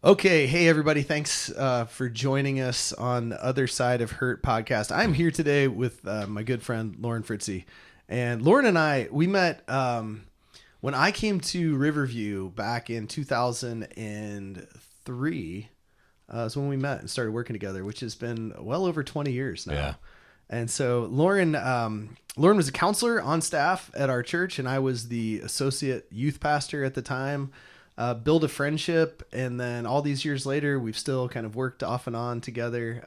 Okay, hey everybody, thanks for joining us on the Other Side of Hurt podcast. I'm here today with my good friend Loren Fritze. And Loren and we met when I came to Riverview back in 2003. Is when we met and started working together, which has been well over 20 years now. Yeah. And so Loren was a counselor on staff at our church, and I was the associate youth pastor at the time. Build a friendship, and then all these years later, we've still kind of worked off and on together.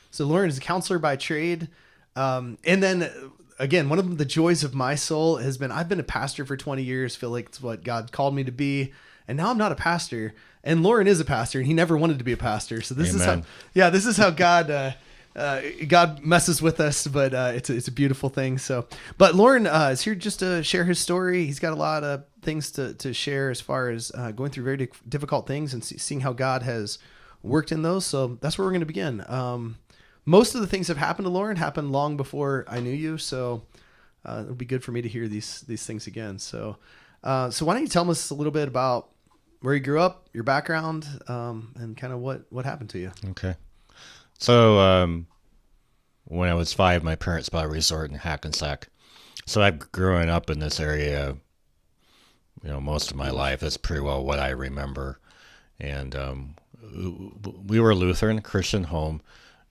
So Loren is a counselor by trade. And then again, one of the joys of my soul has been, I've been a pastor for 20 years, feel like it's what God called me to be. And now I'm not a pastor, and Loren is a pastor, and he never wanted to be a pastor. So this Amen. this is how God messes with us, but it's a beautiful thing. So, but Loren is here just to share his story. He's got a lot of things to share as far as going through very difficult things and seeing how God has worked in those. So that's where we're going to begin. Most of the things that have happened to Loren happened long before I knew you, so it'll be good for me to hear these things again. So why don't you tell us a little bit about where you grew up, your background, and kind of what happened to you? Okay. So when I was 5, my parents bought a resort in Hackensack. So I've grown up in this area, most of my life. That's pretty well what I remember. And we were a Lutheran Christian home,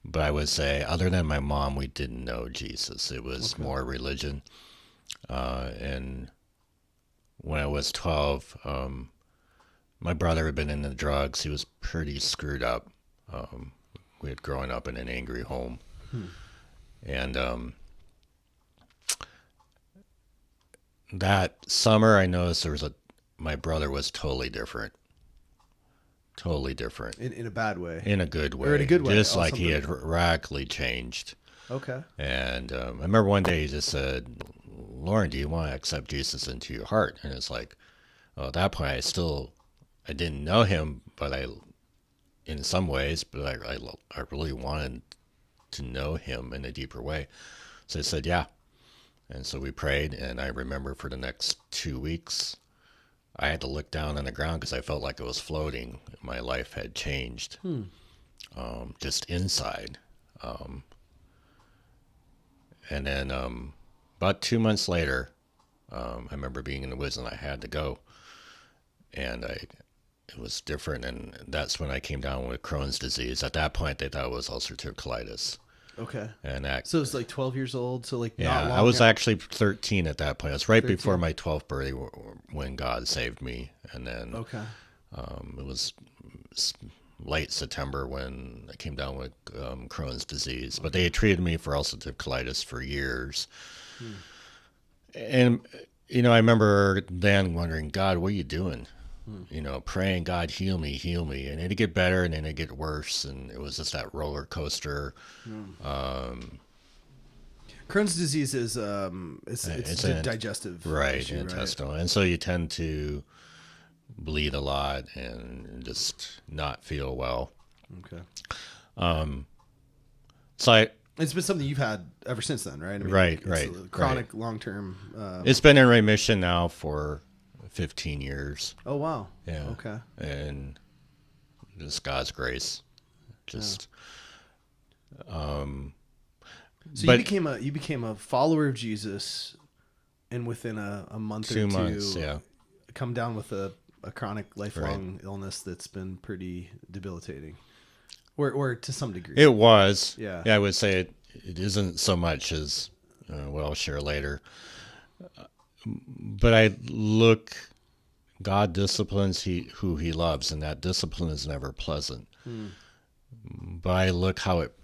but I would say, other than my mom, we didn't know Jesus. It was more religion. And when I was 12, my brother had been into drugs. He was pretty screwed up. We had grown up in an angry home. And that summer, I noticed my brother was totally different. Totally different. In a bad way? In a good way. Or in a good way? Just like he had radically changed. Okay. And I remember one day he just said, "Loren, do you want to accept Jesus into your heart?" And it's like, well, at that point, I didn't know him, but in some ways, but I really wanted to know him in a deeper way. So I said, yeah. And so we prayed, and I remember for the next 2 weeks, I had to look down on the ground because I felt like I was floating. My life had changed, just inside. And then about 2 months later, I remember being in the woods, and I had to go. And it was different, and that's when I came down with Crohn's disease. At that point, they thought it was ulcerative colitis. Okay. And So it was like 12 years old, so like yeah, not long I was ago. actually 13 at that point. It was right 13? before my 12th birthday when God saved me. And then Okay. it was late September when I came down with Crohn's disease. But they had treated me for ulcerative colitis for years. And, I remember then wondering, God, what are you doing? Praying, God, heal me. And it'd get better, and then it'd get worse. And it was just that roller coaster. Crohn's disease is it's a digestive issue, intestinal. And so you tend to bleed a lot and just not feel well. Okay. So It's been something you've had ever since then, right? I mean, Right, it's right, a chronic, long-term. it's been in remission now for 15 years. Oh wow. Yeah. Okay. And just God's grace. Just So but you became a follower of Jesus, and within a month 2 or two, months, yeah. come down with a chronic lifelong illness that's been pretty debilitating, or to some degree. It was. Yeah. I would say it isn't so much as what I'll share later. But God disciplines who he loves, and that discipline is never pleasant. But I look how it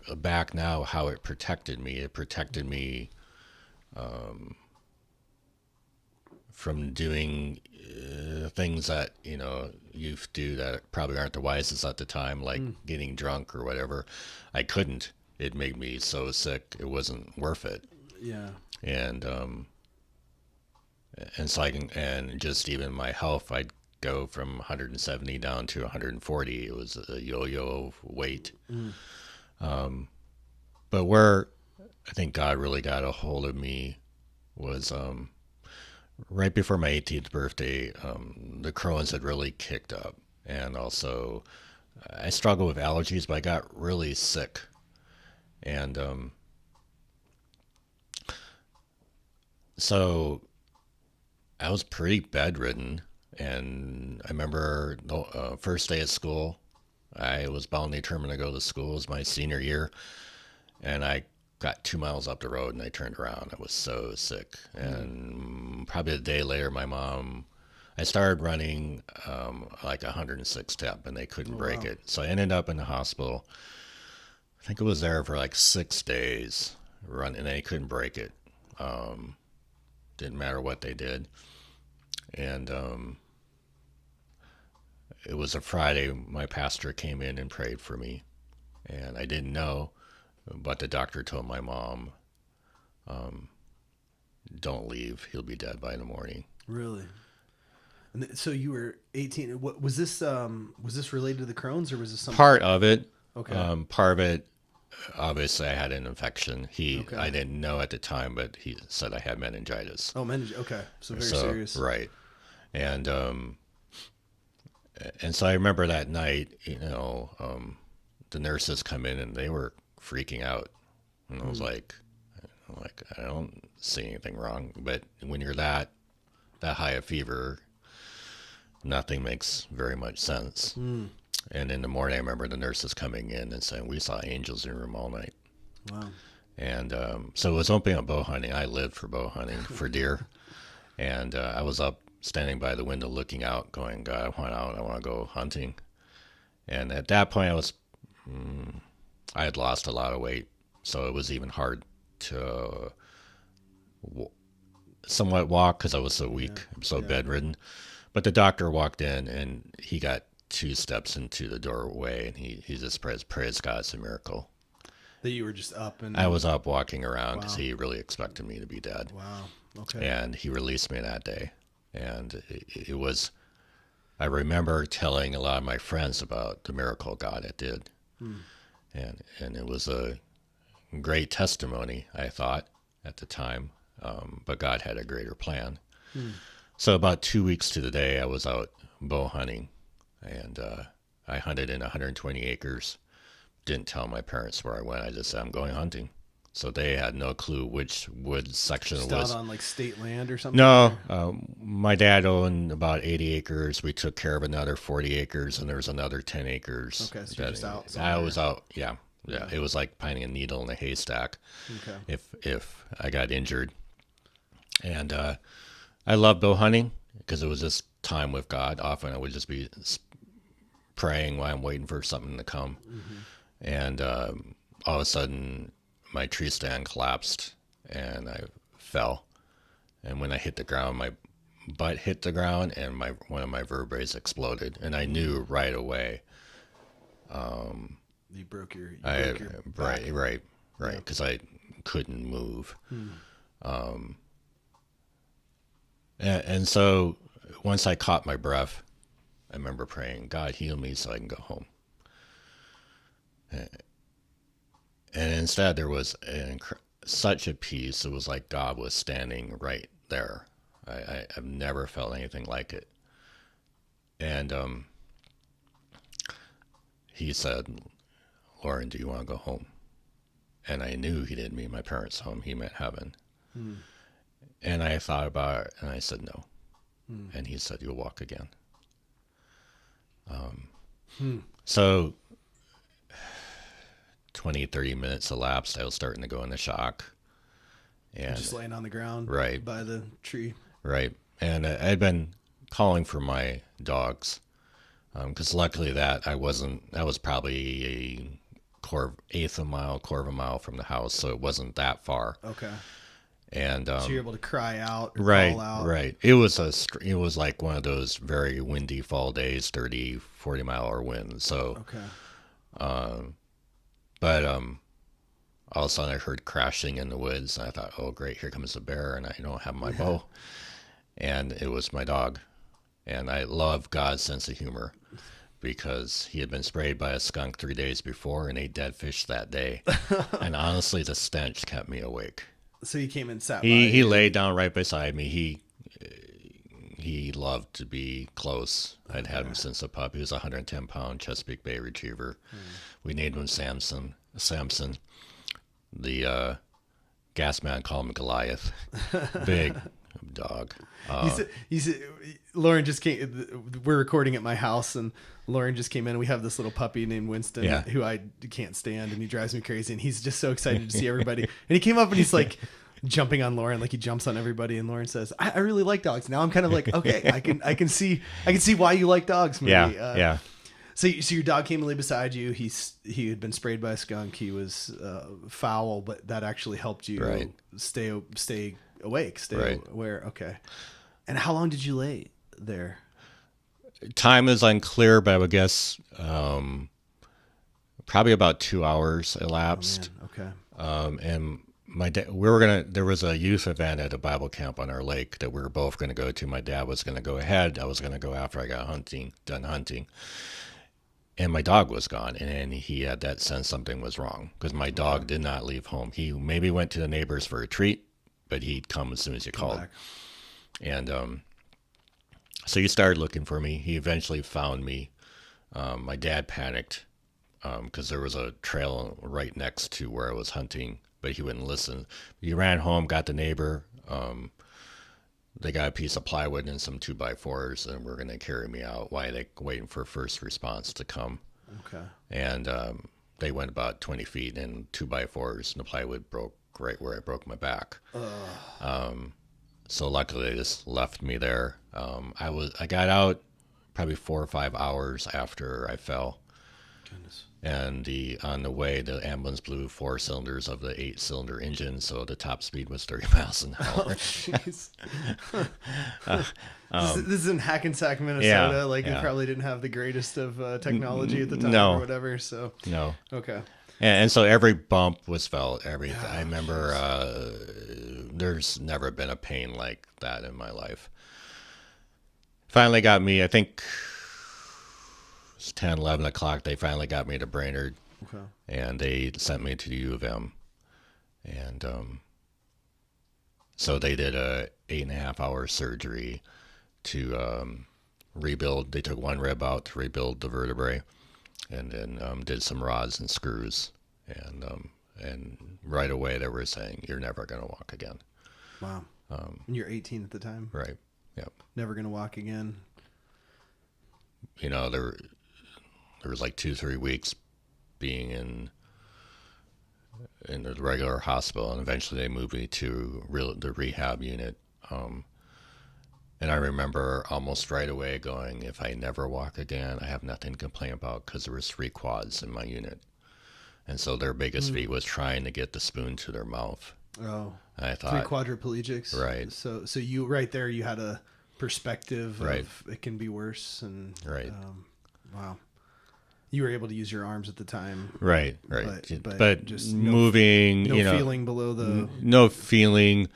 protected me. It protected me from doing things that youth do that probably aren't the wisest at the time, like getting drunk or whatever. I couldn't. It made me so sick. It wasn't worth it. Yeah. And so and just even my health, I'd go from 170 down to 140. It was a yo-yo weight. But where I think God really got a hold of me was right before my 18th birthday. The Crohn's had really kicked up, and also I struggle with allergies, but I got really sick. And so I was pretty bedridden. And I remember the first day of school, I was bound and determined to go to school. It was my senior year. And I got 2 miles up the road and I turned around. I was so sick. And probably a day later, I started running like 106 step and they couldn't break it. So I ended up in the hospital. I think it was there for like 6 days running and they couldn't break it. Didn't matter what they did. And it was a Friday. My pastor came in and prayed for me. And I didn't know, but the doctor told my mom, don't leave. He'll be dead by the morning. Really? And so you were 18. What was this? Was this related to the Crohn's, or was this something? Part of it. Okay. Part of it, obviously, I had an infection. Okay. I didn't know at the time, but he said I had meningitis. Oh, meningitis. Okay, so very serious. Right. And so I remember that night, the nurses come in and they were freaking out. And I was like, I don't see anything wrong. But when you're that high of fever, nothing makes very much sense. And in the morning, I remember the nurses coming in and saying, we saw angels in your room all night. Wow. And so it was opening up bow hunting. I lived for bow hunting, for deer. And I was up standing by the window looking out, going, God, I want out. I want to go hunting. And at that point, I had lost a lot of weight. So it was even hard to somewhat walk because I was so weak, so bedridden. But the doctor walked in and he got 2 steps into the doorway and he just praised God, it's a miracle. That you were just up and... I was up walking around because he really expected me to be dead. Wow. Okay. And he released me that day. And it was, I remember telling a lot of my friends about the miracle God had did. And it was a great testimony, I thought, at the time. But God had a greater plan. So about 2 weeks to the day, I was out bow hunting. And I hunted in 120 acres. Didn't tell my parents where I went. I just said, I'm going hunting. So they had no clue which wood section it was. Out on like state land or something? No, my dad owned about 80 acres. We took care of another 40 acres, and there was another 10 acres. Okay, so you're just out somewhere. I was out, yeah. It was like finding a needle in a haystack. Okay. If I got injured. And I love bow hunting because it was just time with God. Often I would just be praying while I'm waiting for something to come. And all of a sudden, my tree stand collapsed and I fell. And when I hit the ground, my butt hit the ground and one of my vertebrae exploded. And I knew right away. You broke your back. Right. Because I couldn't move. And so once I caught my breath, I remember praying, God, heal me so I can go home. And instead, there was such a peace. It was like God was standing right there. I've never felt anything like it. And he said, Loren, do you want to go home? And I knew he didn't mean my parents' home. He meant heaven. And I thought about it, and I said no. And he said, you'll walk again. So 20, 30 minutes elapsed. I was starting to go into shock. And just laying on the ground by the tree. Right. And I'd been calling for my dogs because luckily that was probably a quarter of a mile from the house, so it wasn't that far. Okay. And so you're able to cry out or call out. Right. It was like one of those very windy fall days, 30, 40 mile hour winds. So okay. But all of a sudden I heard crashing in the woods and I thought, oh great, here comes a bear and I don't have my bow. And it was my dog. And I love God's sense of humor because he had been sprayed by a skunk 3 days before and ate dead fish that day. And honestly, the stench kept me awake. So he came and sat He laid down right beside me. he loved to be close. I'd had him since a pup. He was a 110-pound Chesapeake Bay Retriever. We named him Samson. The gas man called him Goliath. Big dog. He said, Loren just came. We're recording at my house, and Loren just came in. We have this little puppy named Winston, who I can't stand, and he drives me crazy. And he's just so excited to see everybody. And he came up and he's like jumping on Loren, like he jumps on everybody. And Loren says, "I really like dogs." Now I'm kind of like, okay, I can see why you like dogs. Maybe. Yeah. So your dog came and lay beside you. He had been sprayed by a skunk. He was foul, but that actually helped you stay awake, stay aware. Okay. And how long did you lay there? Time is unclear, but I would guess probably about 2 hours elapsed. Okay. And there was a youth event at a Bible camp on our lake that we were both going to go to. My dad was going to go ahead. I was going to go after I got done hunting. And my dog was gone, and he had that sense something was wrong because my dog did not leave home. He maybe went to the neighbors for a treat, but he'd come as soon as you called. Back. And so he started looking for me. He eventually found me. My dad panicked because there was a trail right next to where I was hunting, but he wouldn't listen. He ran home, got the neighbor. They got a piece of plywood and some 2x4s, and were going to carry me out while they waiting for first response to come. Okay. And they went about 20 feet, and 2x4s, and the plywood broke right where I broke my back. So luckily they just left me there. I got out probably 4 or 5 hours after I fell. Goodness. And on the way, the ambulance blew 4 cylinders of the 8-cylinder engine, so the top speed was 30 miles an hour. Oh, jeez. This is in Hackensack, Minnesota. You probably didn't have the greatest of technology at the time or whatever. So no. Okay. And so every bump was felt. Everything. I remember there's never been a pain like that in my life. Finally got me, I think it was 10, 11 o'clock. They finally got me to Brainerd. Okay. And they sent me to the U of M. And so they did a 8.5-hour surgery to rebuild. They took one rib out to rebuild the vertebrae. And then did some rods and screws, and right away they were saying, "You're never going to walk again." Wow. And you're 18 at the time, right? Yep. Never going to walk again. You know, there was like 2-3 weeks being in the regular hospital, and eventually they moved me to the rehab unit. And I remember almost right away going, if I never walk again, I have nothing to complain about, because there was 3 quads in my unit. And so their biggest feat was trying to get the spoon to their mouth. Oh, and I thought 3 quadriplegics. Right. So you right there, you had a perspective right. of it can be worse. And right. Wow. You were able to use your arms at the time. Right. But just moving, no feeling below the... No feeling,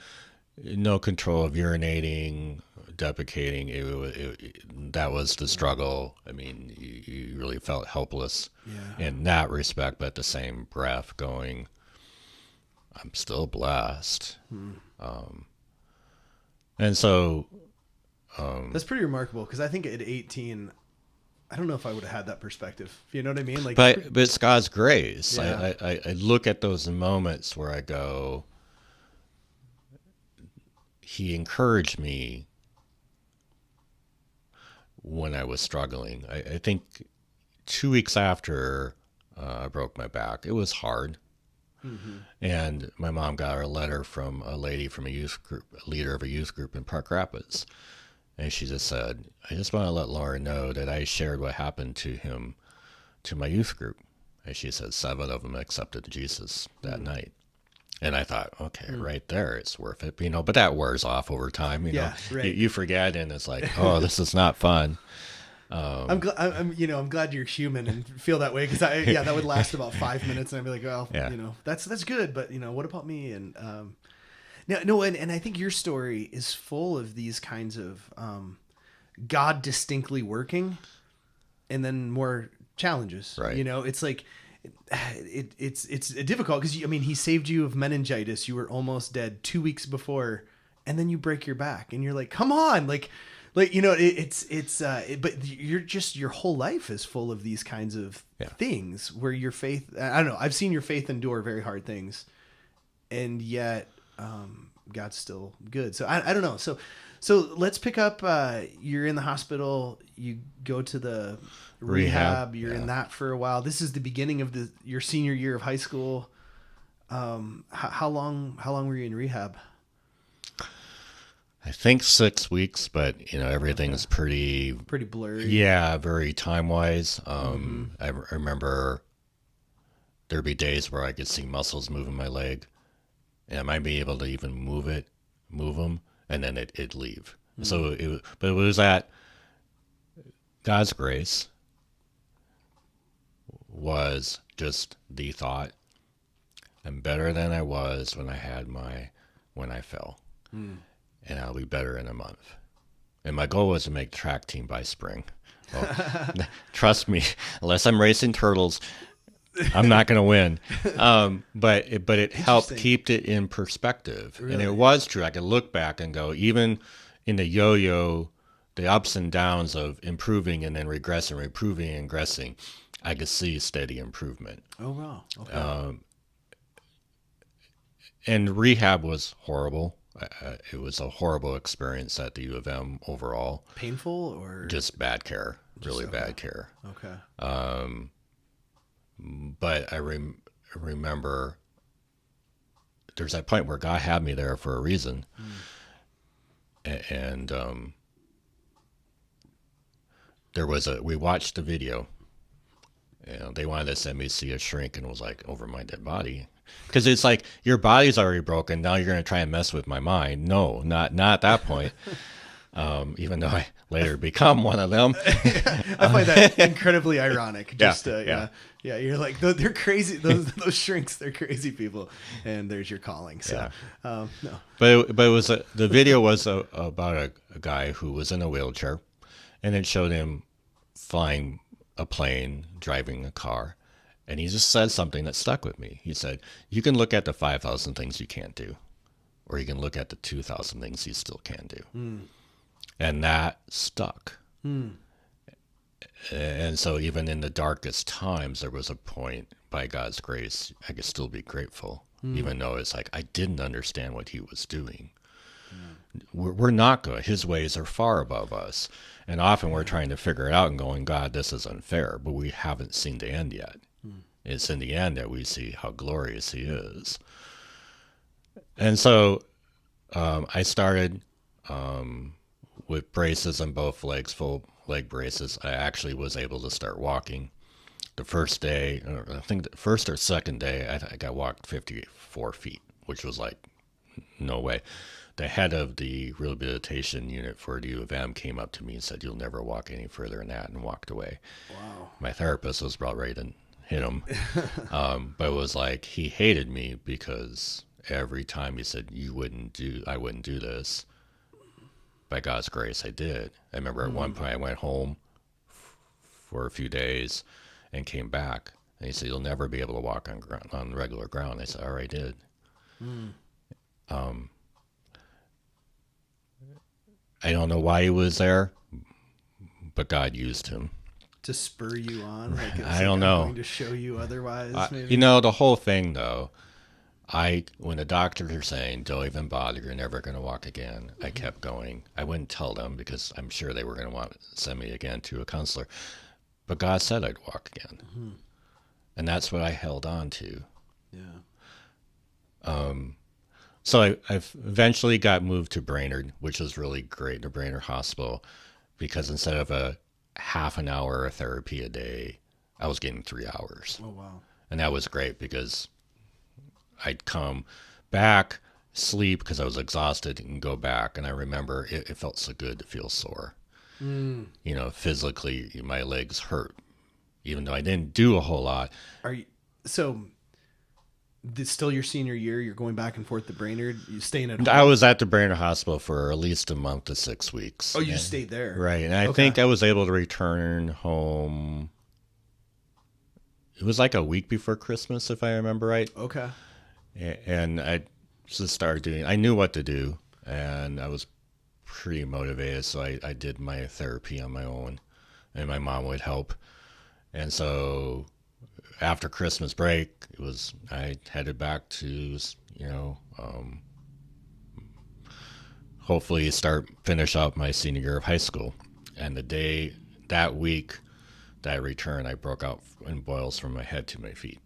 no control of urinating, defecating. That was the struggle. I mean, you really felt helpless in that respect, but at the same breath going, I'm still blessed. And so... that's pretty remarkable, because I think at 18... I don't know if I would have had that perspective. You know what I mean? But it's God's grace. Yeah. I look at those moments where I go, He encouraged me when I was struggling. I think 2 weeks after I broke my back, it was hard. Mm-hmm. And my mom got a letter from a lady from a youth group, a leader of a youth group in Park Rapids. And she just said, I just want to let Loren know that I shared what happened to him to my youth group. And she said 7 of them accepted Jesus that night. And I thought, okay, right there, it's worth it. But that wears off over time. You know, right. you forget, and it's like, oh, this is not fun. I'm glad you're human and feel that way, because that would last about 5 minutes, and I'd be like, well, that's good, but what about me? And and I think your story is full of these kinds of God distinctly working, and then more challenges. Right. It's like it's difficult, because he saved you of meningitis. You were almost dead 2 weeks before, and then you break your back, and you're like, come on, like Like, but your whole life is full of these kinds of things where your faith, I don't know, I've seen your faith endure very hard things, and yet God's still good. So I don't know. So let's pick up, you're in the hospital, you go to the rehab, you're in that for a while. This is the beginning of your senior year of high school. How long were you in rehab? I think 6 weeks, but everything's pretty blurry. Yeah, very time wise. I remember there'd be days where I could see muscles moving my leg, and I might be able to even move them, and then it'd leave. So it was at God's grace was just the thought, I'm better than I was when I fell. And I'll be better in a month. And my goal was to make the track team by spring. Well, trust me, unless I'm racing turtles, I'm not going to win. But it helped keep it in perspective. Really? And it was true. I could look back and go, even in the yo-yo, the ups and downs of improving and then regressing, improving and regressing, I could see steady improvement. Oh, wow. Okay. And rehab was horrible. It was a horrible experience at the U of M overall. Painful or just bad care, really bad care. Okay. But I remember there's that point where God had me there for a reason, and we watched the video. They wanted to send me to see a shrink, and it was like over my dead body. Because it's like, your body's already broken. Now you're going to try and mess with my mind. No, not at that point. Even though I later become one of them. I find that incredibly ironic. Just, yeah. You're like, they're crazy. Those shrinks, they're crazy people. And there's your calling. So, no. But it was the video was about a guy who was in a wheelchair, and it showed him flying a plane, driving a car. And he just said something that stuck with me. He said, you can look at the 5,000 things you can't do, or you can look at the 2,000 things you still can do. And that stuck. And so even in the darkest times, there was a point, by God's grace, I could still be grateful, even though it's like I didn't understand what he was doing. We're not good. His ways are far above us. And often we're trying to figure it out and going, God, this is unfair, but we haven't seen the end yet. It's in the end that we see how glorious he is. And so I started with braces on both legs, full leg braces. I actually was able to start walking. The first day, I think the first or second day, I got walked 54 feet, which was like, no way. The head of the rehabilitation unit for the U of M came up to me and said, you'll never walk any further than that, and walked away. Wow. My therapist was about ready to hit him. But it was like, he hated me because every time he said, I wouldn't do this. By God's grace, I did. I remember at one point I went home for a few days and came back. And he said, you'll never be able to walk on regular ground. I said, all right, I did. I don't know why he was there, but God used him. To spur you on? Like I don't know. Going to show you otherwise, maybe? The whole thing, though, when the doctors are saying, don't even bother, you're never going to walk again, I kept going. I wouldn't tell them because I'm sure they were going to want to send me again to a counselor. But God said I'd walk again. And that's what I held on to. Yeah. So I eventually got moved to Brainerd, which was really great, the Brainerd Hospital, because instead of a half an hour of therapy a day, I was getting 3 hours. Oh, wow. And that was great because I'd come back, sleep because I was exhausted, and go back. And I remember it felt so good to feel sore. Physically, my legs hurt, even though I didn't do a whole lot. This still your senior year? You're going back and forth to Brainerd? You staying at home? I was at the Brainerd Hospital for at least a month to 6 weeks. Oh, you just stayed there? Right. And I think I was able to return home. It was like a week before Christmas, if I remember right. Okay. And I just started I knew what to do. And I was pretty motivated, so I did my therapy on my own, and my mom would help. And so after Christmas break, I headed back to, hopefully finish up my senior year of high school. And that week that I returned, I broke out in boils from my head to my feet.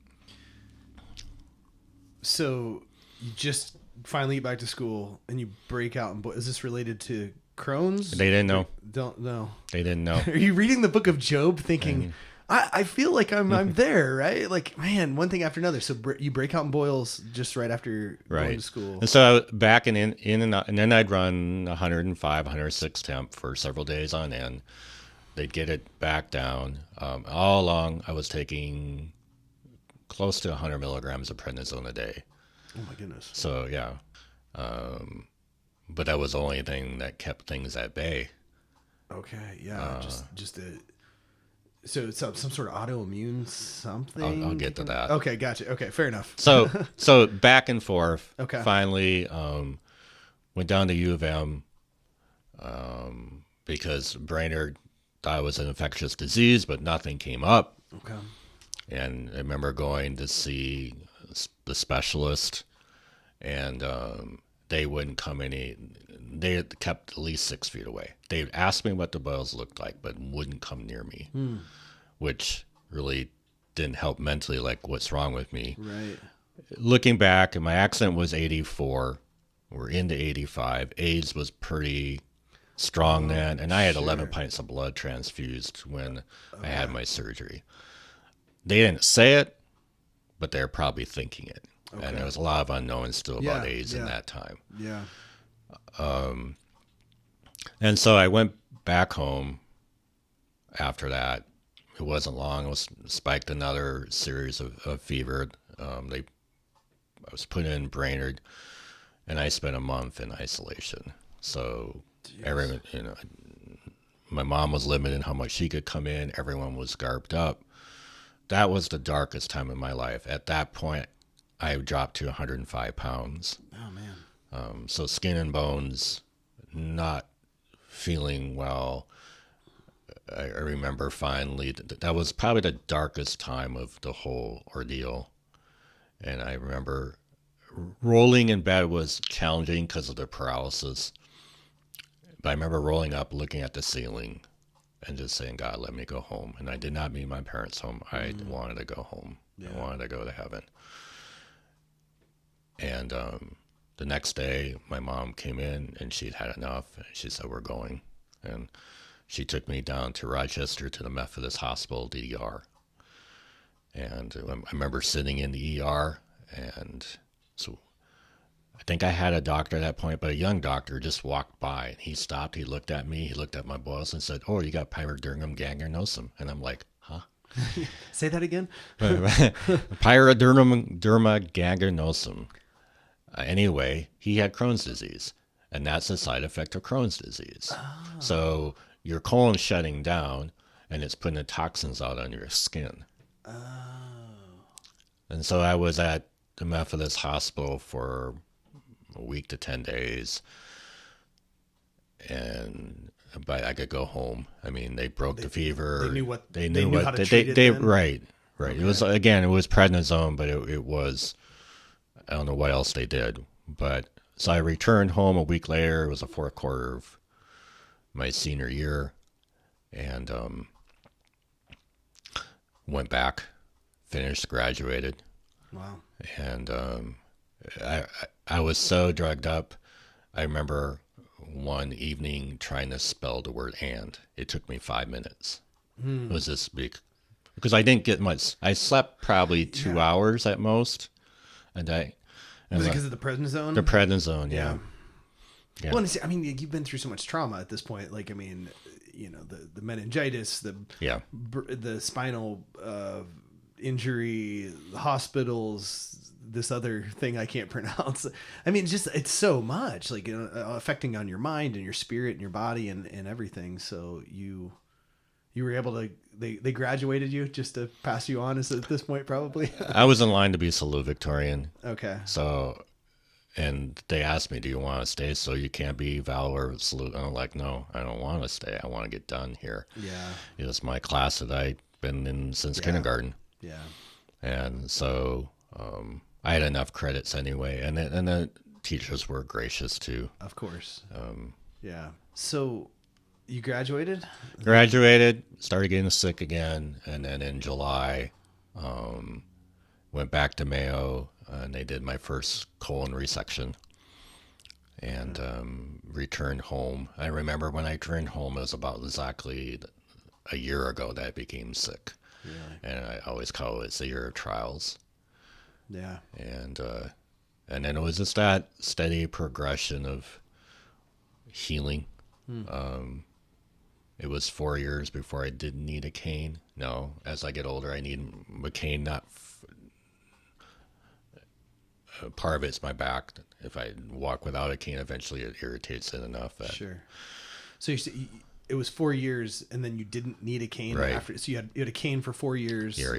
So you just finally get back to school and you break out in boils. Is this related to Crohn's? They didn't know. Don't know. They didn't know. Are you reading the book of Job thinking, I feel like I'm there, right? Like, man, one thing after another. So you break out in boils just right after going to school. And so I was back in and out, and then I'd run 105, 106 temp for several days on end. They'd get it back down. All along, I was taking close to 100 milligrams of prednisone a day. Oh my goodness. So yeah, but that was the only thing that kept things at bay. Okay, yeah, so it's some sort of autoimmune something. I'll get to that. Okay, gotcha. Okay, fair enough. So back and forth. Okay. Finally, went down to U of M because Brainerd thought it was an infectious disease, but nothing came up. Okay. And I remember going to see the specialist, and they wouldn't come any. They had kept at least 6 feet away. They'd ask me what the boils looked like, but wouldn't come near me, which really didn't help mentally, like what's wrong with me. Right. Looking back, and my accident was 84. We're into 85. AIDS was pretty strong then, and I had 11 pints of blood transfused when I had my surgery. They didn't say it, but they're probably thinking it. Okay. And there was a lot of unknowns still about AIDS in that time. Yeah. And so I went back home after that. It wasn't long. I was spiked another series of fever. I was put in Brainerd, and I spent a month in isolation. So everyone, my mom was limited in how much she could come in. Everyone was garbed up. That was the darkest time in my life. At that point, I dropped to 105 pounds. Oh, man. So skin and bones, not feeling well. I remember finally, that was probably the darkest time of the whole ordeal. And I remember rolling in bed was challenging because of the paralysis. But I remember rolling up, looking at the ceiling, and just saying, God, let me go home. And I did not mean my parents home. I wanted to go home. Yeah. I wanted to go to heaven. And the next day, my mom came in, and she'd had enough. And she said, we're going. And she took me down to Rochester to the Methodist Hospital, the ER. And I remember sitting in the ER, and so I think I had a doctor at that point, but a young doctor just walked by, and he stopped. He looked at me. He looked at my boils and said, oh, you got pyoderma gangrenosum. And I'm like, huh? Say that again? Pyoderma gangrenosum. Anyway, he had Crohn's disease, and that's a side effect of Crohn's disease. Oh. So your colon's shutting down, and it's putting the toxins out on your skin. Oh. And so I was at the Methodist Hospital for a week to 10 days, but I could go home. I mean, they broke the fever. They knew how to treat it. Right. Okay. It was prednisone, but it was, I don't know what else they did. But so I returned home a week later. It was the fourth quarter of my senior year, and went back, finished, graduated. Wow. And I was so drugged up. I remember one evening trying to spell the word "and." It took me 5 minutes. It was this big, because I didn't get much. I slept probably 2 hours at most a day. Was it because of the prednisone? The prednisone, yeah. Well, I mean, you've been through so much trauma at this point. Like, I mean, the meningitis, the spinal injury, the hospitals, this other thing I can't pronounce. I mean, it's so much, like, affecting on your mind and your spirit and your body and everything. So you were able to, they graduated you just to pass you on at this point, probably. I was in line to be salutatorian. Okay. So and they asked me, "Do you want to stay so you can't be Val or Salute?" And I'm like, "No, I don't want to stay. I want to get done here." Yeah. It was my class that I'd been in since kindergarten, Yeah. and so I had enough credits anyway, and the teachers were gracious too. Of course. Yeah. So you graduated? Graduated, started getting sick again, and then in July, went back to Mayo, and they did my first colon resection, and returned home. I remember when I returned home, it was about exactly a year ago that I became sick. Really? And I always call it the year of trials. Yeah. And then it was just that steady progression of healing. It was 4 years before I didn't need a cane. No, as I get older, I need a cane. Not part of it's my back. If I walk without a cane, eventually it irritates it enough that Sure. So it was 4 years, and then you didn't need a cane Right. after. So you had a cane for 4 years. yeah.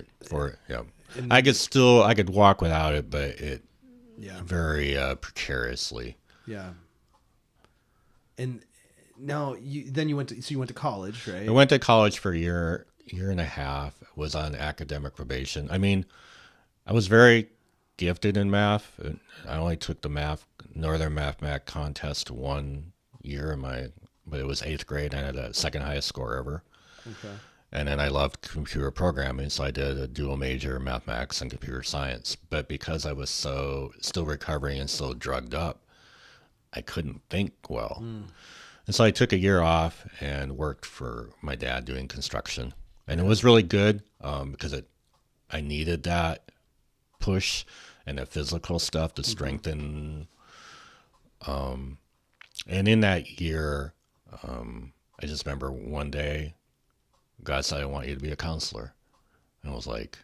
And- I could walk without it, but it very precariously. Yeah. And now you went to college, right? I went to college for a year and a half. Was on academic probation. I mean, I was very gifted in math. I only took the Northern Mathematics contest 1 year but it was 8th grade, and I had the second highest score ever. Okay. And then I loved computer programming, so I did a dual major, mathematics and computer science. But because I was still recovering and so drugged up, I couldn't think well. And so I took a year off and worked for my dad doing construction. And it was really good because I needed that push and the physical stuff to strengthen. And in that year, I just remember one day, God said, "I want you to be a counselor." And I was like,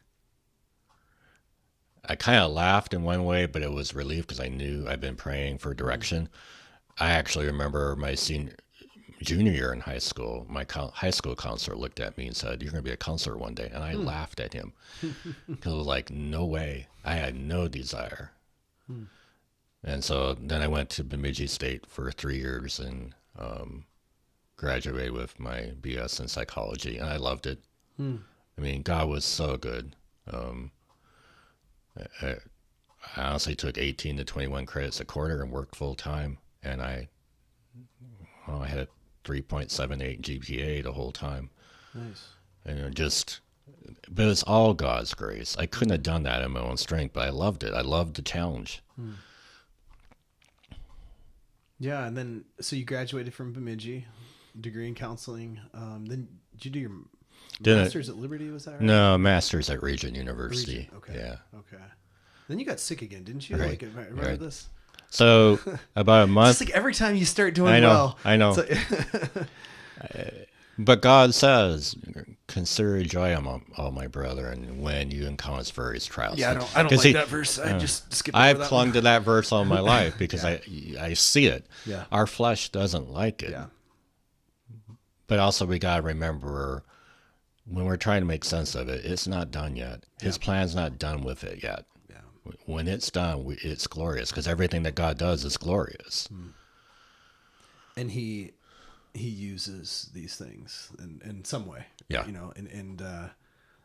I kind of laughed in one way, but it was relief because I knew I'd been praying for direction. I actually remember my junior year in high school, my high school counselor looked at me and said, "You're going to be a counselor one day." And I laughed at him because I was like, no way. I had no desire. And so then I went to Bemidji State for 3 years and graduated with my BS in psychology, and I loved it. I mean, God was so good. I honestly took 18 to 21 credits a quarter and worked full time, and I had a 3.78 GPA the whole time. Nice. And but it's all God's grace. I couldn't have done that in my own strength, but I loved it. I loved the challenge. Yeah, and then so you graduated from Bemidji, degree in counseling. Then did you do your master's at Liberty? Was that right? No, master's at Regent University. Regent. Okay. Yeah. Okay. Then you got sick again, didn't you? Right. Like, remember this? So about a month. It's like every time you start doing I know. It's like, But God says, "Consider joy, all my brethren, when you encounter various trials." yeah, I don't like that verse. I just skipped over I've that clung one. to that verse all my life because I see it. Yeah. Our flesh doesn't like it. Yeah. But also we got to remember when we're trying to make sense of it, it's not done yet. His plan's not done with it yet. Yeah. When it's done, it's glorious because everything that God does is glorious. And he uses these things in some way. Yeah. You know, and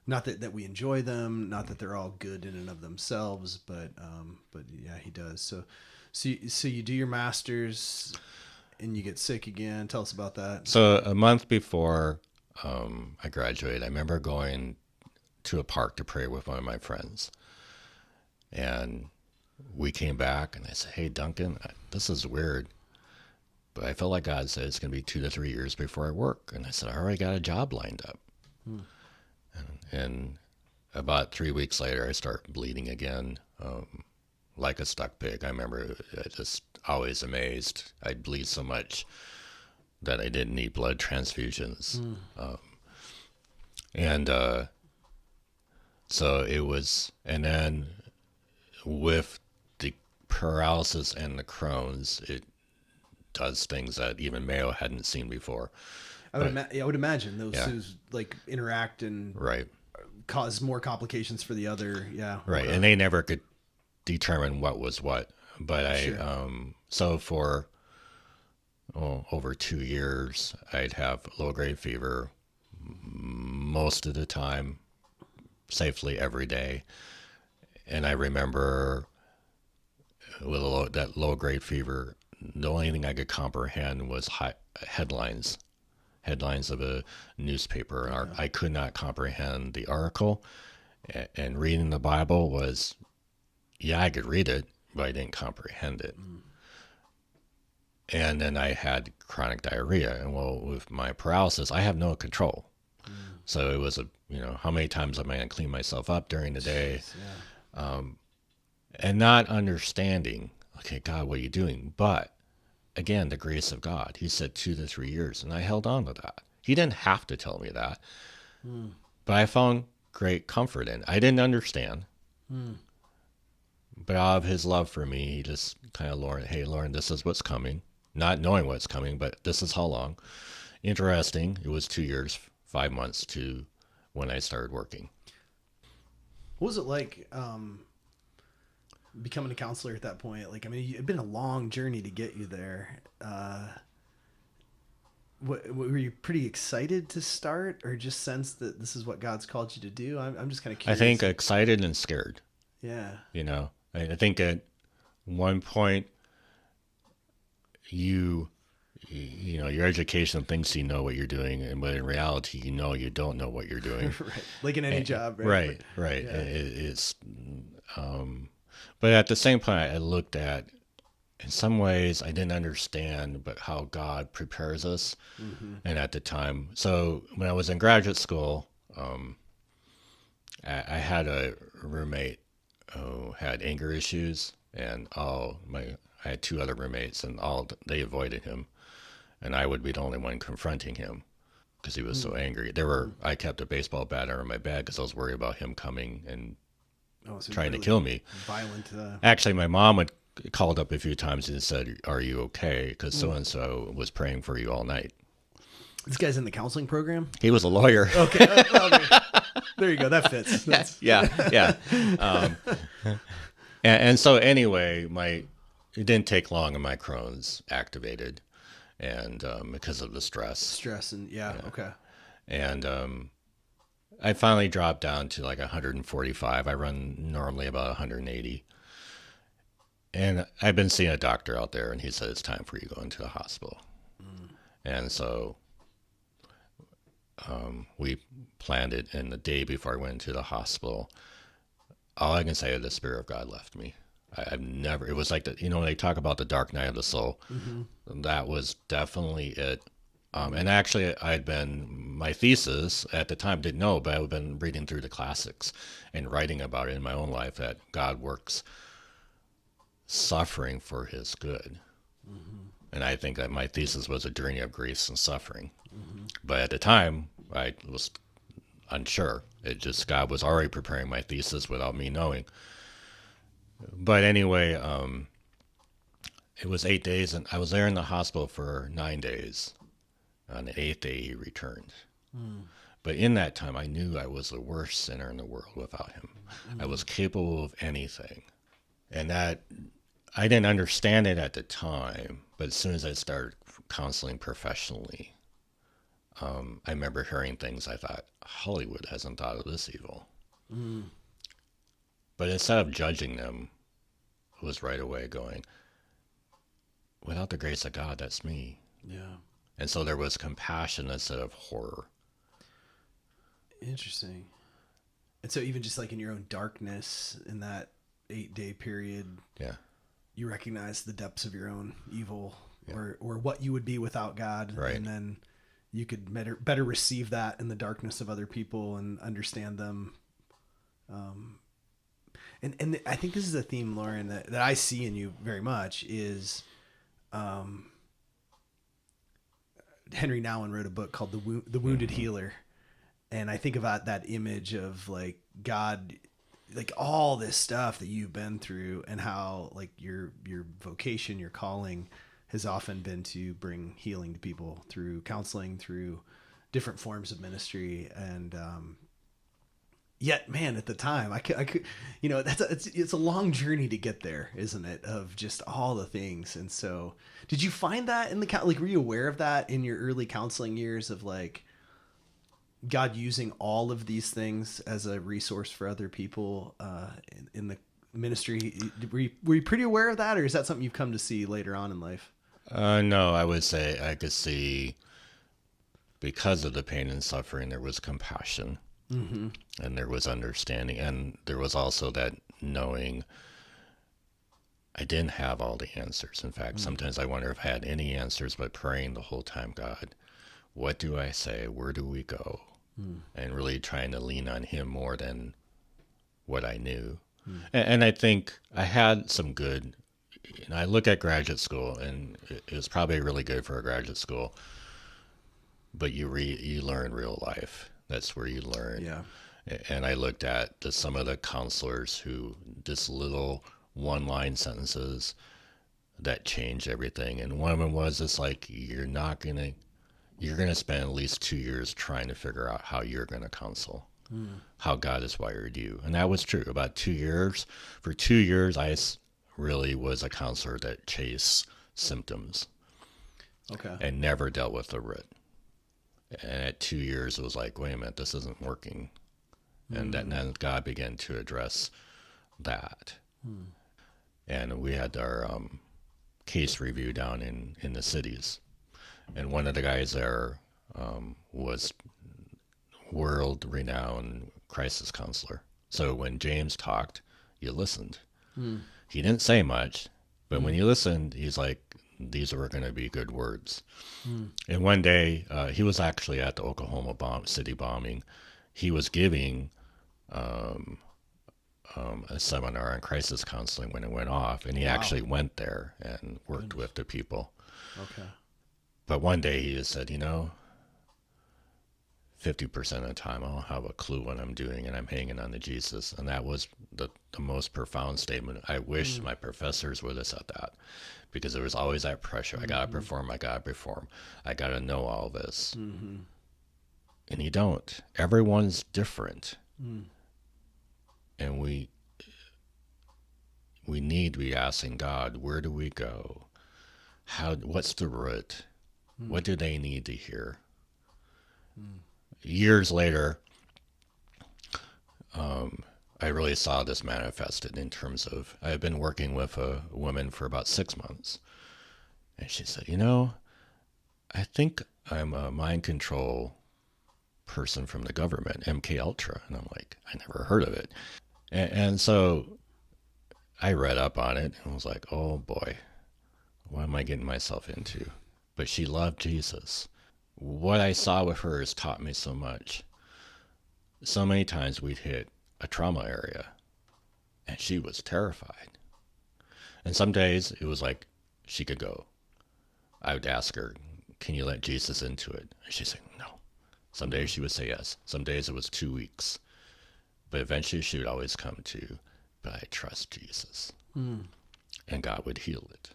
not that we enjoy them, not that they're all good in and of themselves, but yeah, he does. So you do your master's and you get sick again. Tell us about that. So a month before I graduated, I remember going to a park to pray with one of my friends. And we came back and I said, "Hey, Duncan, this is weird. But I felt like God said it's going to be 2 to 3 years before I work." And I said, "I already got a job lined up." And about 3 weeks later, I start bleeding again, like a stuck pig. I remember just always amazed. I'd bleed so much that I didn't need blood transfusions. So it was, and then with the paralysis and the Crohn's, it does things that even Mayo hadn't seen before. I would imagine those two like interact and Right. cause more complications for the other. Yeah. Right. And they never could determine what was what. But Sure. so for over 2 years, I'd have low grade fever most of the time, safely every day. And I remember with that low grade fever, the only thing I could comprehend was headlines, headlines of a newspaper. And Yeah. I could not comprehend the article. And reading the Bible was, yeah, I could read it, but I didn't comprehend it. Mm. And then I had chronic diarrhea. And well, with my paralysis, I have no control. Mm. So it was how many times am I going to clean myself up during the day? Jeez, yeah. And not understanding, okay, God, what are you doing? But again, the grace of God. He said 2 to 3 years, and I held on to that. He didn't have to tell me that, Mm. but I found great comfort in it. I didn't understand, Mm. but out of his love for me, he just kind of, hey, Loren, this is what's coming. Not knowing what's coming, but this is how long. Interesting. It was 2 years, 5 months to when I started working. What was it like becoming a counselor at that point? Like, I mean, it'd been a long journey to get you there. Were you pretty excited to start, or just sense that this is what God's called you to do? I'm just kind of I think curious. excited and scared. Yeah. I think at one point you your education thinks you know what you're doing, and but in reality you don't know what you're doing. Right. Like in any job, right? But Right. yeah. It's but at the same point I looked at, in some ways I didn't understand but how God prepares us. Mm-hmm. And at the time, so when I was in graduate school, I had a roommate who had anger issues, and I had two other roommates, and all they avoided him, and I would be the only one confronting him because he was so angry. I kept a baseball bat under my bed because I was worried about him coming and Oh, so trying to really kill me. violent. Actually, my mom had called up a few times and said, "Are you okay? Because so Mm. and so was praying for you all night." This guy's in the counseling program. He was a lawyer. Okay. Well, there you go. That fits. That's Yeah. And so anyway, it didn't take long, and my Crohn's activated, and because of the stress, stress and yeah. Okay. and I finally dropped down to like 145. I run normally about 180, and I've been seeing a doctor out there, and he said it's time for you to go into the hospital, Mm. and so we planned it. And the day before I went into the hospital, all I can say is the Spirit of God left me. I've never, it was like when they talk about the dark night of the soul, Mm-hmm. that was definitely it. And actually, my thesis at the time, didn't know, but I've been reading through the classics and writing about it in my own life, that God works suffering for his good. Mm-hmm. And I think that my thesis was a journey of grace and suffering. Mm-hmm. But at the time, I was unsure. It just, God was already preparing my thesis without me knowing. But anyway, it was 8 days, and I was there in the hospital for 9 days. On the eighth day, he returned. Mm. But in that time, I knew I was the worst sinner in the world without him. I was capable of anything. And that, I didn't understand it at the time, but as soon as I started counseling professionally, I remember hearing things I thought, Hollywood hasn't thought of this evil. Mm. But instead of judging them, it was right away going, without the grace of God, that's me. Yeah. And so there was compassion instead of horror. Interesting. And so even just like in your own darkness in that 8-day period, Yeah. you recognize the depths of your own evil, Yeah. or what you would be without God. Right. And then you could better receive that in the darkness of other people and understand them. And I think this is a theme, Loren, that I see in you very much is, Henry Nouwen wrote a book called The Wounded Healer. And I think about that image of like God, like all this stuff that you've been through, and how like your vocation, your calling has often been to bring healing to people through counseling, through different forms of ministry. And Yet, man, at the time, I could, it's a long journey to get there, isn't it? Of just all the things. And so, did you find that in like, were you aware of that in your early counseling years of like God using all of these things as a resource for other people in the ministry? Were you pretty aware of that, or is that something you've come to see later on in life? No, I would say I could see because of the pain and suffering, there was compassion and there was understanding. And there was also that knowing I didn't have all the answers. In fact, sometimes I wonder if I had any answers, but praying the whole time, God, what do I say? Where do we go? And really trying to lean on him more than what I knew. And I think I had some good, I look at graduate school, and it was probably really good for a graduate school, but you learn real life. That's where you learn. Yeah. And I looked at some of the counselors who just little one-line sentences that changed everything. And one of them was it's like you're gonna spend at least 2 years trying to figure out how you're gonna counsel, how God has wired you. And that was true. About 2 years. For 2 years, really was a counselor that chased symptoms Okay. and never dealt with the root. And at 2 years, it was like, wait a minute, this isn't working. And then God began to address that. And we had our case review down in the cities. And one of the guys there was world-renowned crisis counselor. So when James talked, you listened. He didn't say much, but when you listened, he's like, these were going to be good words. And one day, he was actually at the Oklahoma city bombing. He was giving a seminar on crisis counseling when it went off, and he actually went there and worked with the people. Okay. But one day he just said, 50% of the time I don't have a clue what I'm doing, and I'm hanging on to Jesus. And that was the most profound statement. I wish my professors would have said that, because there was always that pressure. I got to perform. I got to know all this. And you don't. Everyone's different. And we need to be asking God, where do we go? What's the root? What do they need to hear? Years later, I really saw this manifested in terms of, I've been working with a woman for about 6 months. And she said, I think I'm a mind control person from the government, MK Ultra. And I'm like, I never heard of it. And so I read up on it and was like, oh boy, what am I getting myself into? But she loved Jesus. What I saw with her has taught me so much. So many times we'd hit a trauma area, and she was terrified. And some days it was like she could go. I would ask her, can you let Jesus into it? And she'd say, no. Some days she would say yes. Some days it was 2 weeks. But eventually she would always come to, but I trust Jesus. And God would heal it.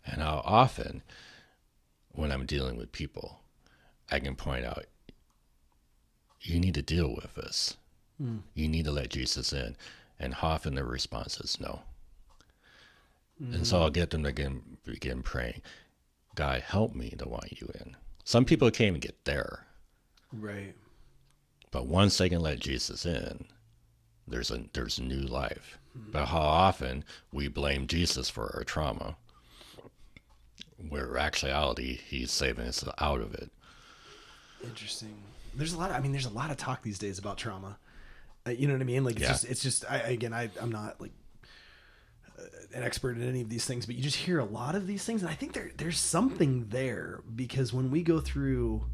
And how often, when I'm dealing with people, I can point out, you need to deal with this. You need to let Jesus in. And how often the response is no. And so I'll get them to begin praying, God, help me to want you in. Some people can't even get there. Right. But once they can let Jesus in, there's new life. But how often we blame Jesus for our trauma, where in actuality he's saving us out of it. Interesting. There's a lot of talk these days about trauma. You know what I mean? Like it's just I'm not like an expert in any of these things, but you just hear a lot of these things, and I think there's something there, because when we go through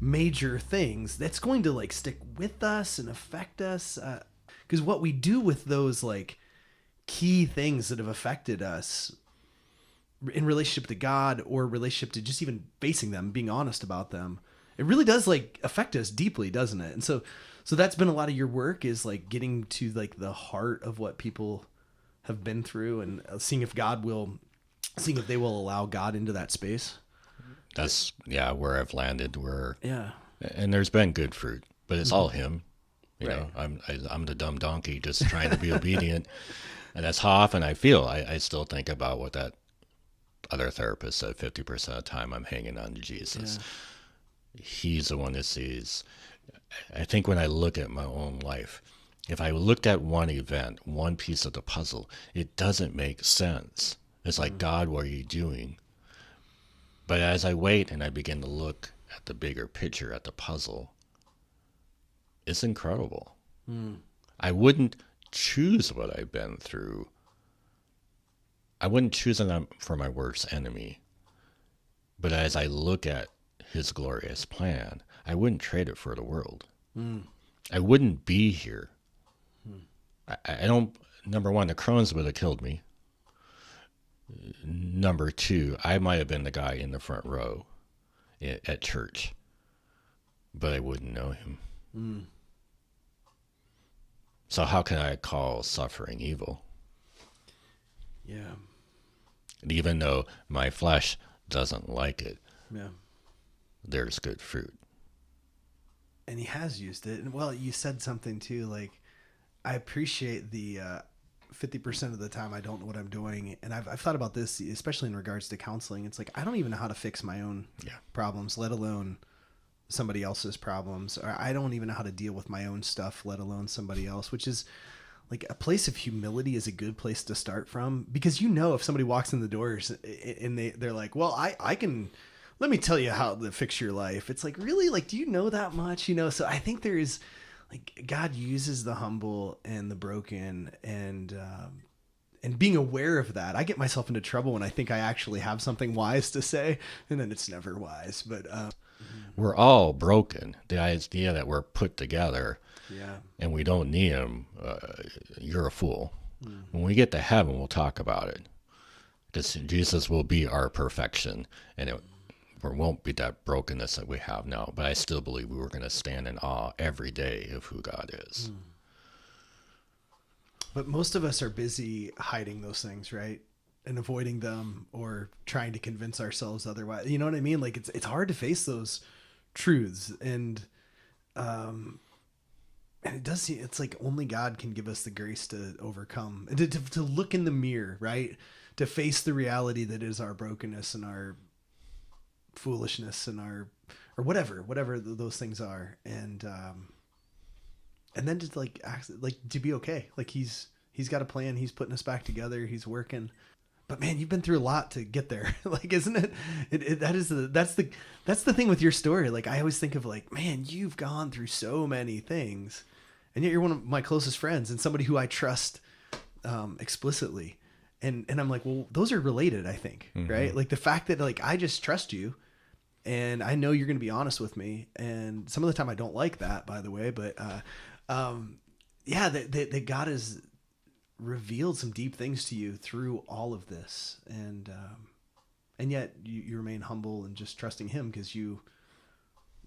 major things, that's going to like stick with us and affect us, because what we do with those like key things that have affected us in relationship to God, or relationship to just even facing them, being honest about them, it really does like affect us deeply, doesn't it? And so that's been a lot of your work, is like getting to like the heart of what people have been through, and seeing if they will allow God into that space. That's where I've landed. Yeah. And there's been good fruit, but it's all him. You Right. know, I'm the dumb donkey just trying to be obedient. And that's how often I feel. I still think about what that other therapist said 50% of the time I'm hanging on to Jesus. Yeah. He's the one that sees. I think when I look at my own life, if I looked at one event, one piece of the puzzle, it doesn't make sense. It's like, God, what are you doing? But as I wait and I begin to look at the bigger picture, at the puzzle, it's incredible. I wouldn't choose what I've been through. I wouldn't choose it for my worst enemy. But as I look at his glorious plan, I wouldn't trade it for the world. I wouldn't be here. I don't, number one, the Crohn's would have killed me. Number two, I might have been the guy in the front row at church, but I wouldn't know him. So how can I call suffering evil? Yeah. Even though my flesh doesn't like it, Yeah. there's good fruit. And he has used it. And well, you said something too, like, I appreciate the 50% of the time I don't know what I'm doing. And I've thought about this, especially in regards to counseling. It's like, I don't even know how to fix my own problems, let alone somebody else's problems. Or I don't even know how to deal with my own stuff, let alone somebody else, which is like a place of humility is a good place to start from, because, you know, if somebody walks in the doors and they're like, well, I can, let me tell you how to fix your life. It's like, really? Like, do you know that much? You know? So I think there is, like, God uses the humble and the broken, and being aware of that. I get myself into trouble when I think I actually have something wise to say, and then it's never wise. But we're all broken. The idea that we're put together, yeah, and we don't need him, you're a fool. When we get to heaven, we'll talk about it, because Jesus will be our perfection, and there won't be that brokenness that we have now. But I still believe we were going to stand in awe every day of who God is. But most of us are busy hiding those things, right? And avoiding them, or trying to convince ourselves otherwise. You know what I mean? Like, it's hard to face those truths, and it does seem, it's like only God can give us the grace to overcome, and to look in the mirror, right? To face the reality that is our brokenness and our foolishness and our, or whatever those things are. And then to like act, like, to be okay. Like, he's got a plan. He's putting us back together. He's working. But man, you've been through a lot to get there. Like, isn't it? That's the thing with your story. Like, I always think of, like, man, you've gone through so many things, and yet you're one of my closest friends and somebody who I trust explicitly. And I'm like, well, those are related, I think, right? Like, the fact that, like, I just trust you, and I know you're going to be honest with me. And some of the time I don't like that, by the way, but yeah, that God has revealed some deep things to you through all of this, and yet you remain humble and just trusting him, because you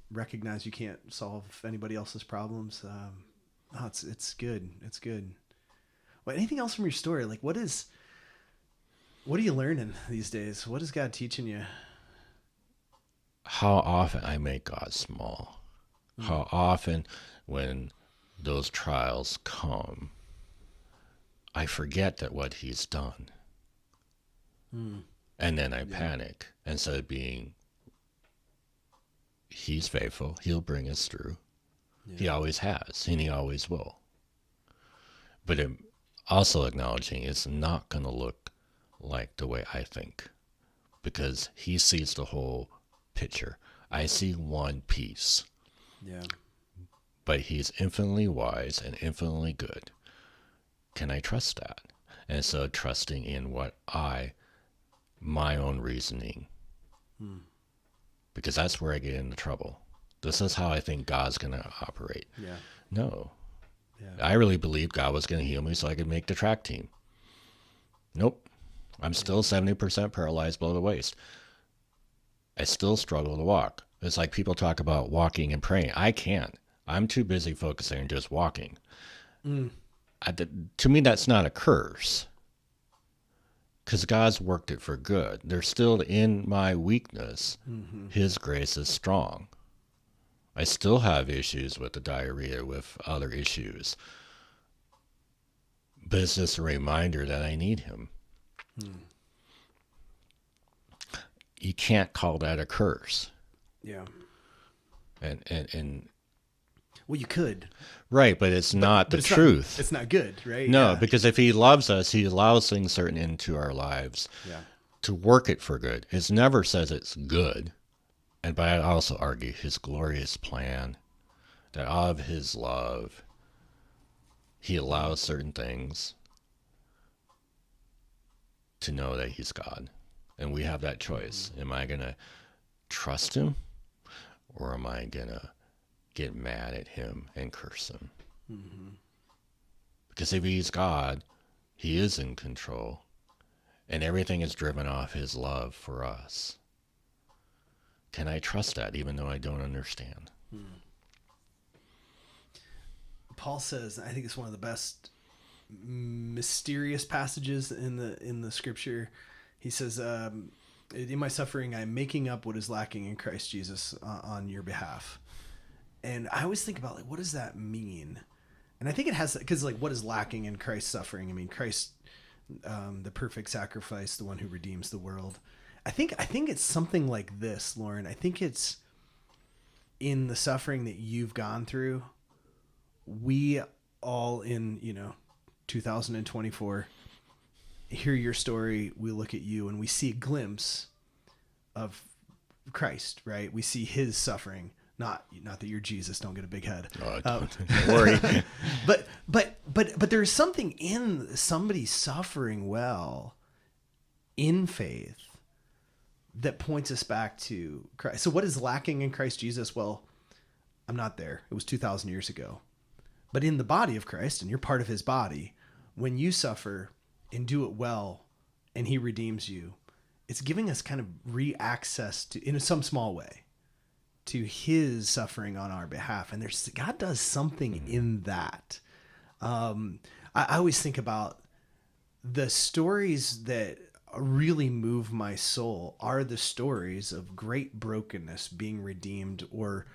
recognize you can't solve anybody else's problems. No, it's good. It's good. Well, anything else from your story? Like, what are you learning these days? What is God teaching you? How often I make God small. How often when those trials come, I forget that what he's done. And then I panic, instead of being, he's faithful. He'll bring us through. Yeah. He always has, and he always will. But also acknowledging it's not going to look like the way I think, because he sees the whole picture. I see one piece. Yeah. But he's infinitely wise and infinitely good. Can I trust that? And so trusting in my own reasoning, because that's where I get into trouble. This is how I think God's going to operate. Yeah. No. Yeah. I really believed God was going to heal me so I could make the track team. Nope. I'm still 70% paralyzed below the waist. I still struggle to walk. It's like people talk about walking and praying. I can't. I'm too busy focusing on just walking. To me, that's not a curse, because God's worked it for good. There's still, in my weakness, his grace is strong. I still have issues with the diarrhea, with other issues. But it's just a reminder that I need him. You can't call that a curse. Yeah. And Well, you could. right, but it's not the truth. It's not good, right? No, Yeah. because if he loves us, he allows things certain into our lives to work it for good. It never says it's good. And but I also argue his glorious plan, that out of his love, he allows certain things to know that he's God. And we have that choice. Am I going to trust him, or am I going to get mad at him and curse him? Because if he's God, he is in control, and everything is driven off his love for us. Can I trust that even though I don't understand? Paul says, I think it's one of the best mysterious passages in the scripture. He says, in my suffering, I'm making up what is lacking in Christ Jesus on your behalf. And I always think about, like, what does that mean? And I think it has, because, like, what is lacking in Christ's suffering? I mean, Christ, the perfect sacrifice, the one who redeems the world. I think it's something like this, Loren. I think it's in the suffering that you've gone through. We all in, 2024, hear your story. We look at you and we see a glimpse of Christ, right? We see his suffering. Not that you're Jesus. Don't get a big head. Oh, don't worry. but there's something in somebody suffering well in faith that points us back to Christ. So what is lacking in Christ Jesus? Well, I'm not there. It was 2,000 years ago. But in the body of Christ, and you're part of his body, when you suffer and do it well and he redeems you, it's giving us kind of re-access to, in some small way, to his suffering on our behalf. And God does something in that. I always think about the stories that really move my soul are the stories of great brokenness being redeemed or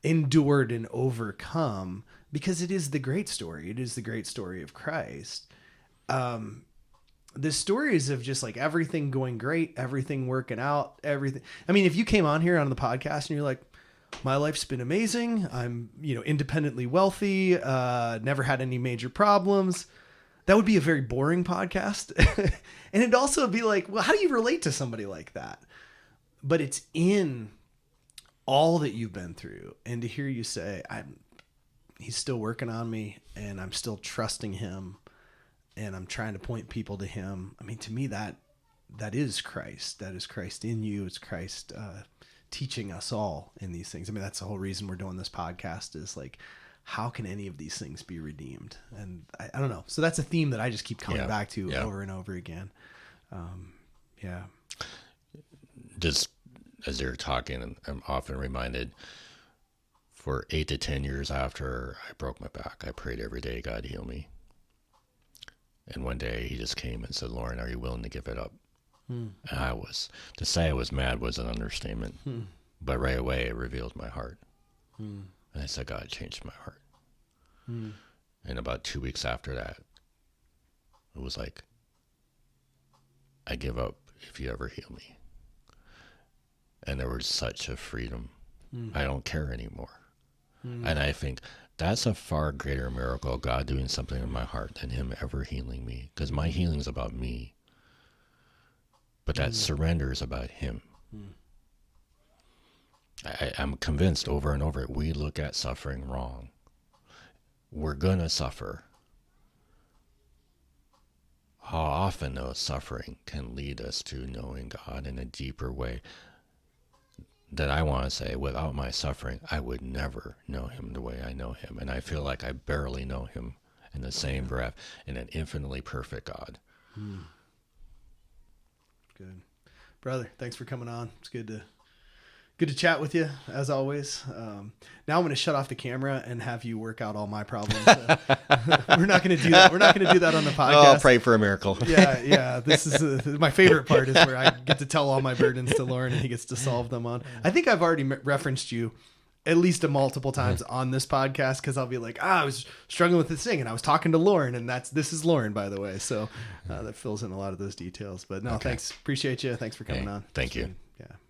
endured and overcome, because it is the great story. It is the great story of Christ. The stories of just like everything going great, everything working out, everything. I mean, if you came on here on the podcast and you're like, my life's been amazing. I'm, independently wealthy, never had any major problems. That would be a very boring podcast. And it'd also be like, well, how do you relate to somebody like that? But it's in all that you've been through. And to hear you say, he's still working on me and I'm still trusting him and I'm trying to point people to him. I mean, to me, that is Christ. That is Christ in you. It's Christ teaching us all in these things. I mean, that's the whole reason we're doing this podcast, is like, how can any of these things be redeemed? And I don't know. So that's a theme that I just keep coming back to over and over again. Just as you're talking, I'm often reminded, for 8 to 10 years after I broke my back, I prayed every day, God heal me. And one day he just came and said, Loren, are you willing to give it up? And to say I was mad was an understatement, but right away it revealed my heart. And I said, God changed my heart. And about 2 weeks after that, it was like, I give up if you ever heal me. And there was such a freedom. I don't care anymore. And I think that's a far greater miracle of God doing something in my heart than him ever healing me. Because my healing is about me. But that surrender is about him. I'm convinced over and over, we look at suffering wrong. We're going to suffer. How often, though, suffering can lead us to knowing God in a deeper way, that I want to say, without my suffering, I would never know him the way I know him. And I feel like I barely know him in the same breath, in an infinitely perfect God. Good. Brother, thanks for coming on. It's good to chat with you, as always. Now I'm going to shut off the camera and have you work out all my problems. We're not going to do that. We're not going to do that on the podcast. Oh, I'll pray for a miracle. Yeah. This is my favorite part, is where I get to tell all my burdens to Loren and he gets to solve them on. I think I've already referenced you at least a multiple times on this podcast, because I'll be like, I was struggling with this thing and I was talking to Loren, and this is Loren, by the way. So that fills in a lot of those details. But no, thanks. Appreciate you. Thanks for coming on. Thank you. Yeah.